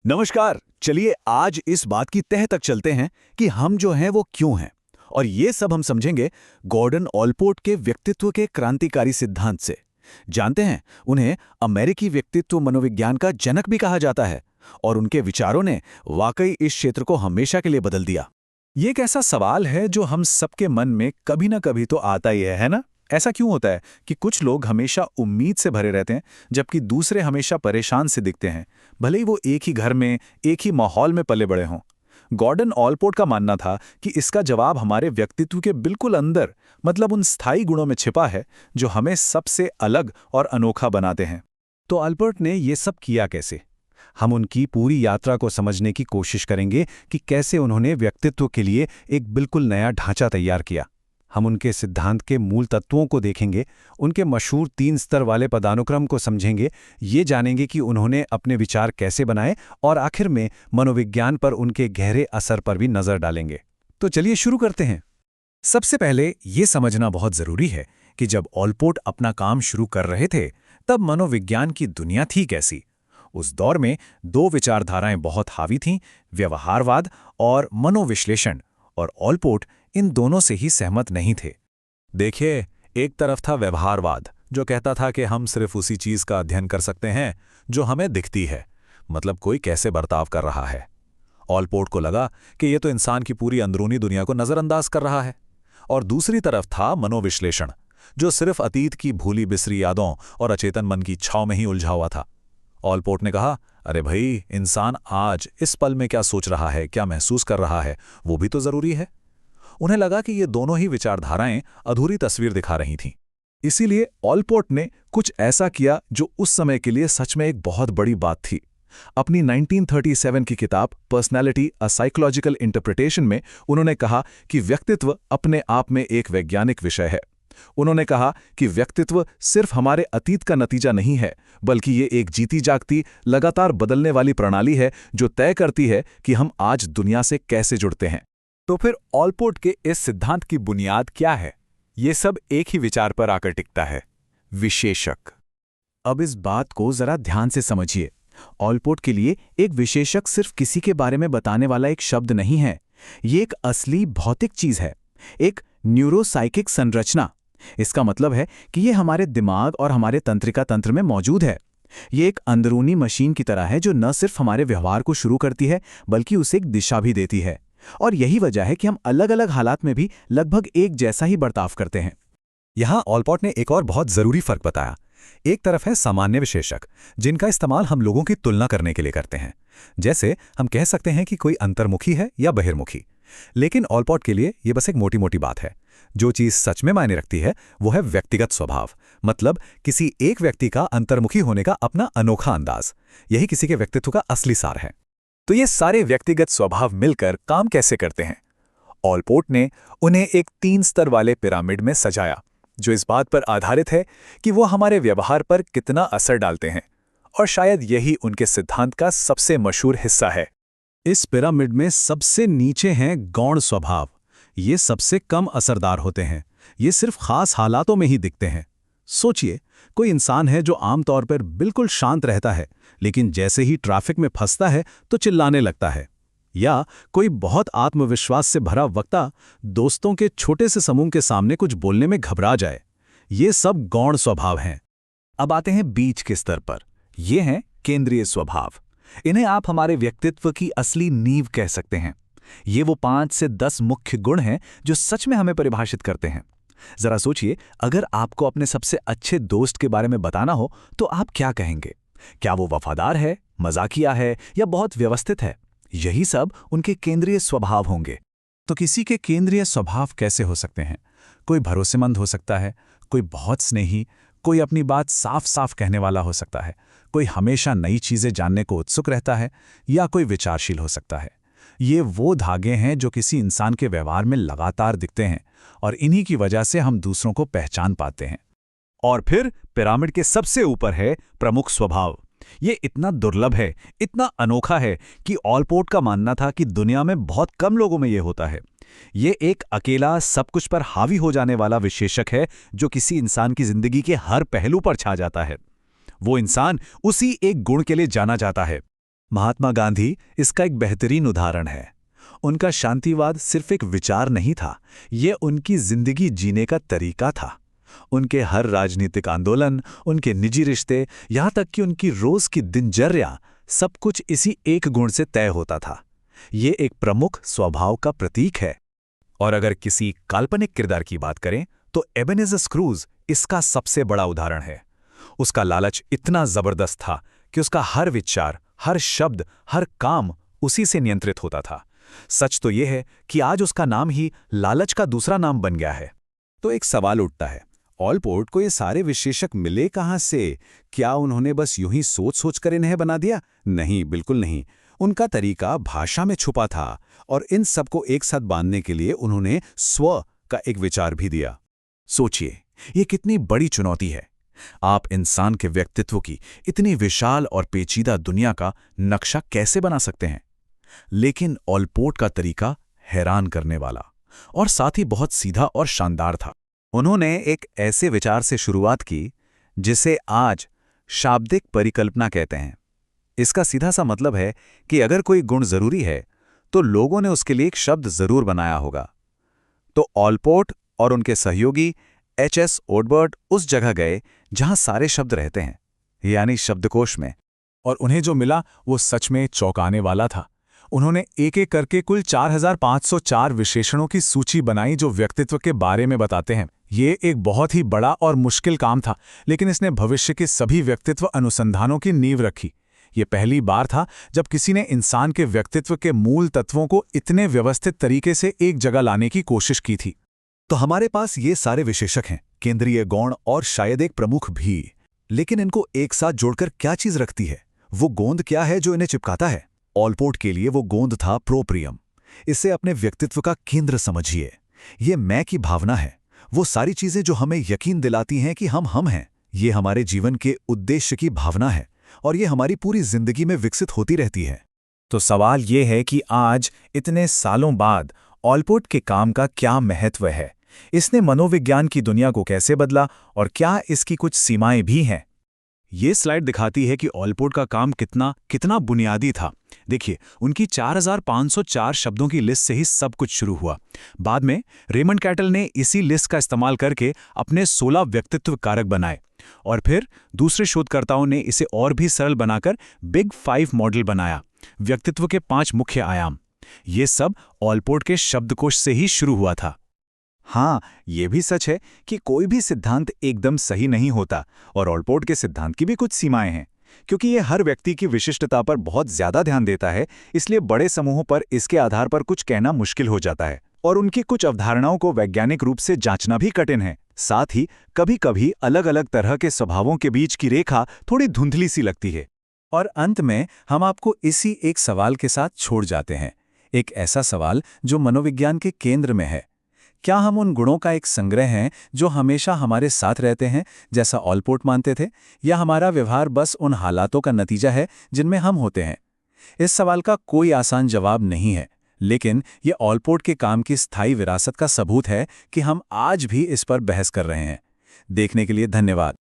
नमस्कार। चलिए आज इस बात की तह तक चलते हैं कि हम जो हैं वो क्यों हैं। और ये सब हम समझेंगे गॉर्डन ऑलपोर्ट के व्यक्तित्व के क्रांतिकारी सिद्धांत से। जानते हैं, उन्हें अमेरिकी व्यक्तित्व मनोविज्ञान का जनक भी कहा जाता है और उनके विचारों ने वाकई इस क्षेत्र को हमेशा के लिए बदल दिया। ये एक ऐसा सवाल है जो हम सबके मन में कभी ना कभी तो आता ही है ना? ऐसा क्यों होता है कि कुछ लोग हमेशा उम्मीद से भरे रहते हैं जबकि दूसरे हमेशा परेशान से दिखते हैं, भले ही वो एक ही घर में, एक ही माहौल में पले बड़े हों? गॉर्डन ऑलपोर्ट का मानना था कि इसका जवाब हमारे व्यक्तित्व के बिल्कुल अंदर, मतलब उन स्थायी गुणों में छिपा है जो हमें सबसे अलग और अनोखा बनाते हैं। तो ऑलपोर्ट ने ये सब किया कैसे? हम उनकी पूरी यात्रा को समझने की कोशिश करेंगे कि कैसे उन्होंने व्यक्तित्व के लिए एक बिल्कुल नया ढांचा तैयार किया। हम उनके सिद्धांत के मूल तत्वों को देखेंगे, उनके मशहूर 3 स्तर वाले पदानुक्रम को समझेंगे, ये जानेंगे कि उन्होंने अपने विचार कैसे बनाए और आखिर में मनोविज्ञान पर उनके गहरे असर पर भी नजर डालेंगे। तो चलिए शुरू करते हैं। सबसे पहले ये समझना बहुत जरूरी है कि जब ऑलपोर्ट अपना काम शुरू कर रहे थे, तब मनोविज्ञान की दुनिया थी कैसी? उस दौर में 2 विचारधाराएं बहुत हावी थीं, व्यवहारवाद और मनोविश्लेषण, और ऑलपोर्ट इन दोनों से ही सहमत नहीं थे। देखिए, एक तरफ था व्यवहारवाद, जो कहता था कि हम सिर्फ उसी चीज का अध्ययन कर सकते हैं जो हमें दिखती है, मतलब कोई कैसे बर्ताव कर रहा है। ऑलपोर्ट को लगा कि ये तो इंसान की पूरी अंदरूनी दुनिया को नजरअंदाज कर रहा है। और दूसरी तरफ था मनोविश्लेषण, जो सिर्फ अतीत की भूली बिसरी यादों और अचेतन मन की छाव में ही उलझा हुआ था। ऑलपोर्ट ने कहा, अरे भाई, इंसान आज इस पल में क्या सोच रहा है, क्या महसूस कर रहा है, वो भी तो जरूरी है। उन्हें लगा कि ये दोनों ही विचारधाराएं अधूरी तस्वीर दिखा रही थीं। इसीलिए ऑलपोर्ट ने कुछ ऐसा किया जो उस समय के लिए सच में एक बहुत बड़ी बात थी। अपनी 1937 की किताब पर्सनैलिटी अ साइकोलॉजिकल इंटरप्रिटेशन में उन्होंने कहा कि व्यक्तित्व अपने आप में एक वैज्ञानिक विषय है। उन्होंने कहा कि व्यक्तित्व सिर्फ हमारे अतीत का नतीजा नहीं है, बल्कि ये एक जीती जागती, लगातार बदलने वाली प्रणाली है जो तय करती है कि हम आज दुनिया से कैसे जुड़ते हैं। तो फिर ऑलपोर्ट के इस सिद्धांत की बुनियाद क्या है? ये सब एक ही विचार पर आकर टिकता है, विशेषक। अब इस बात को जरा ध्यान से समझिए। ऑलपोर्ट के लिए एक विशेषक सिर्फ किसी के बारे में बताने वाला एक शब्द नहीं है। ये एक असली भौतिक चीज है, एक न्यूरोसाइकिक संरचना। इसका मतलब है कि ये हमारे दिमाग और हमारे तंत्रिका तंत्र में मौजूद है। ये एक अंदरूनी मशीन की तरह है जो न सिर्फ हमारे व्यवहार को शुरू करती है, बल्कि उसे एक दिशा भी देती है। और यही वजह है कि हम अलग अलग हालात में भी लगभग एक जैसा ही बर्ताव करते हैं। यहाँ ऑलपोर्ट ने एक और बहुत जरूरी फर्क बताया। एक तरफ है सामान्य विशेषक, जिनका इस्तेमाल हम लोगों की तुलना करने के लिए करते हैं। जैसे हम कह सकते हैं कि कोई अंतर्मुखी है या बहिर्मुखी। लेकिन ऑलपोर्ट के लिए ये बस एक मोटी मोटी बात है। जो चीज सच में मायने रखती है वो है व्यक्तिगत स्वभाव, मतलब किसी एक व्यक्ति का अंतर्मुखी होने का अपना अनोखा अंदाज। यही किसी के व्यक्तित्व का असली सार है। तो ये सारे व्यक्तिगत स्वभाव मिलकर काम कैसे करते हैं? ऑलपोर्ट ने उन्हें एक 3 स्तर वाले पिरामिड में सजाया, जो इस बात पर आधारित है कि वो हमारे व्यवहार पर कितना असर डालते हैं। और शायद यही उनके सिद्धांत का सबसे मशहूर हिस्सा है। इस पिरामिड में सबसे नीचे हैं गौण स्वभाव। ये सबसे कम असरदार होते हैं। ये सिर्फ खास हालातों में ही दिखते हैं। सोचिए, कोई इंसान है जो आमतौर पर बिल्कुल शांत रहता है, लेकिन जैसे ही ट्रैफिक में फंसता है तो चिल्लाने लगता है। या कोई बहुत आत्मविश्वास से भरा वक्ता दोस्तों के छोटे से समूह के सामने कुछ बोलने में घबरा जाए। ये सब गौण स्वभाव हैं। अब आते हैं बीच के स्तर पर। ये हैं केंद्रीय स्वभाव। इन्हें आप हमारे व्यक्तित्व की असली नींव कह सकते हैं। ये वो 5 से 10 मुख्य गुण हैं जो सच में हमें परिभाषित करते हैं। जरा सोचिए, अगर आपको अपने सबसे अच्छे दोस्त के बारे में बताना हो तो आप क्या कहेंगे? क्या वो वफादार है, मजाकिया है या बहुत व्यवस्थित है? यही सब उनके केंद्रीय स्वभाव होंगे। तो किसी के केंद्रीय स्वभाव कैसे हो सकते हैं? कोई भरोसेमंद हो सकता है, कोई बहुत स्नेही, कोई अपनी बात साफ साफ कहने वाला हो सकता है, कोई हमेशा नई चीजें जानने को उत्सुक रहता है, या कोई विचारशील हो सकता है। ये वो धागे हैं जो किसी इंसान के व्यवहार में लगातार दिखते हैं और इन्हीं की वजह से हम दूसरों को पहचान पाते हैं। और फिर पिरामिड के सबसे ऊपर है प्रमुख स्वभाव। ये इतना दुर्लभ है, इतना अनोखा है कि ऑलपोर्ट का मानना था कि दुनिया में बहुत कम लोगों में ये होता है। ये एक अकेला, सब कुछ पर हावी हो जाने वाला विशेषक है जो किसी इंसान की जिंदगी के हर पहलू पर छा जाता है। वो इंसान उसी एक गुण के लिए जाना जाता है। महात्मा गांधी इसका एक बेहतरीन उदाहरण है। उनका शांतिवाद सिर्फ एक विचार नहीं था, ये उनकी जिंदगी जीने का तरीका था। उनके हर राजनीतिक आंदोलन, उनके निजी रिश्ते, यहाँ तक कि उनकी रोज की दिनचर्या, सब कुछ इसी एक गुण से तय होता था। ये एक प्रमुख स्वभाव का प्रतीक है। और अगर किसी काल्पनिक किरदार की बात करें तो एबेनेज़र स्क्रूज इसका सबसे बड़ा उदाहरण है। उसका लालच इतना जबरदस्त था कि उसका हर विचार, हर शब्द, हर काम उसी से नियंत्रित होता था। सच तो यह है कि आज उसका नाम ही लालच का दूसरा नाम बन गया है। तो एक सवाल उठता है, ऑलपोर्ट को ये सारे विशेषक मिले कहाँ से? क्या उन्होंने बस यूं ही सोच सोच कर इन्हें बना दिया? नहीं, बिल्कुल नहीं। उनका तरीका भाषा में छुपा था और इन सबको एक साथ बांधने के लिए उन्होंने स्व का एक विचार भी दिया। सोचिए, ये कितनी बड़ी चुनौती है। आप इंसान के व्यक्तित्व की इतनी विशाल और पेचीदा दुनिया का नक्शा कैसे बना सकते हैं? लेकिन ऑलपोर्ट का तरीका हैरान करने वाला और साथ ही बहुत सीधा और शानदार था। उन्होंने एक ऐसे विचार से शुरुआत की जिसे आज शाब्दिक परिकल्पना कहते हैं। इसका सीधा सा मतलब है कि अगर कोई गुण जरूरी है तो लोगों ने उसके लिए एक शब्द जरूर बनाया होगा। तो ऑलपोर्ट और उनके सहयोगी H.S. ओडबर्ट उस जगह गए जहां सारे शब्द रहते हैं, यानी शब्दकोश में। और उन्हें जो मिला वो सच में चौंकाने वाला था। उन्होंने एक एक करके कुल 4504 विशेषणों की सूची बनाई जो व्यक्तित्व के बारे में बताते हैं। ये एक बहुत ही बड़ा और मुश्किल काम था, लेकिन इसने भविष्य के सभी व्यक्तित्व अनुसंधानों की नींव रखी। ये पहली बार था जब किसी ने इंसान के व्यक्तित्व के मूल तत्वों को इतने व्यवस्थित तरीके से एक जगह लाने की कोशिश की थी। तो हमारे पास ये सारे विशेषक हैं, केंद्रीय गौण और शायद एक प्रमुख भी। लेकिन इनको एक साथ जोड़कर क्या चीज रखती है? वो गोंद क्या है जो इन्हें चिपकाता है? ऑलपोर्ट के लिए वो गोंद था प्रोप्रियम। इसे अपने व्यक्तित्व का केंद्र समझिए। ये मैं की भावना है, वो सारी चीजें जो हमें यकीन दिलाती हैं कि हम हैं। ये हमारे जीवन के उद्देश्य की भावना है और ये हमारी पूरी जिंदगी में विकसित होती रहती है। तो सवाल ये है कि आज इतने सालों बाद ऑलपोर्ट के काम का क्या महत्व है? इसने मनोविज्ञान की दुनिया को कैसे बदला और क्या इसकी कुछ सीमाएं भी हैं? ये स्लाइड दिखाती है कि ऑलपोर्ट का काम कितना बुनियादी था। देखिए, उनकी 4504 शब्दों की लिस्ट से ही सब कुछ शुरू हुआ। बाद में रेमंड कैटल ने इसी लिस्ट का इस्तेमाल करके अपने 16 व्यक्तित्व कारक बनाए और फिर दूसरे शोधकर्ताओं ने इसे और भी सरल बनाकर बिग 5 मॉडल बनाया, व्यक्तित्व के 5 मुख्य आयाम। ये सब ऑलपोर्ट के शब्दकोश से ही शुरू हुआ था। हाँ, ये भी सच है कि कोई भी सिद्धांत एकदम सही नहीं होता और ऑलपोर्ट के सिद्धांत की भी कुछ सीमाएं हैं। क्योंकि ये हर व्यक्ति की विशिष्टता पर बहुत ज्यादा ध्यान देता है, इसलिए बड़े समूहों पर इसके आधार पर कुछ कहना मुश्किल हो जाता है और उनकी कुछ अवधारणाओं को वैज्ञानिक रूप से जांचना भी कठिन है। साथ ही कभी-कभी अलग-अलग तरह के स्वभावों के बीच की रेखा थोड़ी धुंधली सी लगती है। और अंत में हम आपको इसी एक सवाल के साथ छोड़ जाते हैं, एक ऐसा सवाल जो मनोविज्ञान के केंद्र में है। क्या हम उन गुणों का एक संग्रह हैं जो हमेशा हमारे साथ रहते हैं, जैसा ऑलपोर्ट मानते थे, या हमारा व्यवहार बस उन हालातों का नतीजा है जिनमें हम होते हैं? इस सवाल का कोई आसान जवाब नहीं है, लेकिन यह ऑलपोर्ट के काम की स्थायी विरासत का सबूत है कि हम आज भी इस पर बहस कर रहे हैं। देखने के लिए धन्यवाद।